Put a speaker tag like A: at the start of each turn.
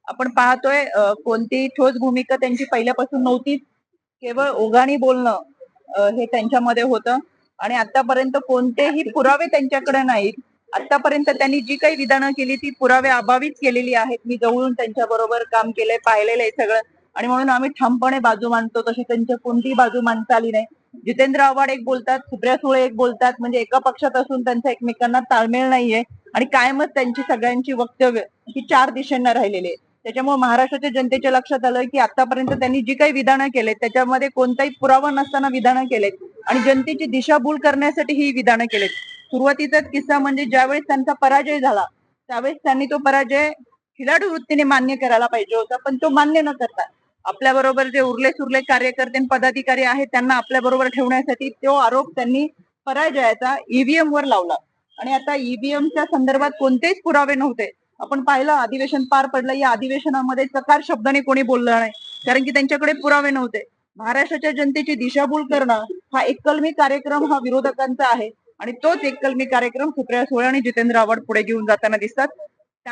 A: आपण पाहतोय कोणतीही ठोस भूमिका त्यांची पहिल्यापासून नव्हतीच. केवळ ओघाने बोलणं हे त्यांच्यामध्ये होतं आणि आतापर्यंत कोणतेही पुरावे त्यांच्याकडे नाहीत. आतापर्यंत त्यांनी जी काही विधानं केली ती पुरावे अभावीच केलेली आहेत. मी जवळून त्यांच्या बरोबर काम केलंय, पाहिलेलं आहे सगळं आणि म्हणून आम्ही ठामपणे बाजू मांडतो. तशी त्यांच्या कोणतीही बाजू मांडता आली नाही. जितेंद्र आव्हाड एक बोलतात, सुप्रिया सुळे एक बोलतात, म्हणजे एका पक्षात असून त्यांचा एकमेकांना ताळमेळ नाहीये आणि कायमच त्यांची सगळ्यांची वक्तव्य ही चार दिशांना राहिलेली आहे. त्याच्यामुळे महाराष्ट्राच्या जनतेच्या लक्षात आलं की आतापर्यंत त्यांनी जी काही विधानं केलेत त्याच्यामध्ये कोणताही पुरावा नसताना विधानं केलेत आणि जनतेची दिशाभूल करण्यासाठी ही विधानं केलेत. सुरुवातीचाच किस्सा म्हणजे ज्यावेळेस त्यांचा पराजय झाला त्यावेळेस त्यांनी तो पराजय खिलाडू वृत्तीने मान्य करायला पाहिजे होता, पण तो मान्य न करता आपल्या बरोबर जे उरले सुरले कार्यकर्ते आणि पदाधिकारी आहेत त्यांना आपल्या बरोबर ठेवण्यासाठी तो आरोप त्यांनी पराजयाचा ईव्हीएम वर लावला आणि आता ईव्हीएमच्या संदर्भात कोणतेच पुरावे नव्हते. आपण पाहिलं अधिवेशन पार पडलं, या अधिवेशनामध्ये चकार शब्दाने कोणी बोललं नाही कारण की त्यांच्याकडे पुरावे नव्हते. महाराष्ट्राच्या जनतेची दिशाभूल करणं हा एककलमी कार्यक्रम हा विरोधकांचा आहे आणि तोच एककलमी कार्यक्रम सुप्रिया सुळे आणि जितेंद्र आव्हाड पुढे घेऊन जाताना दिसतात.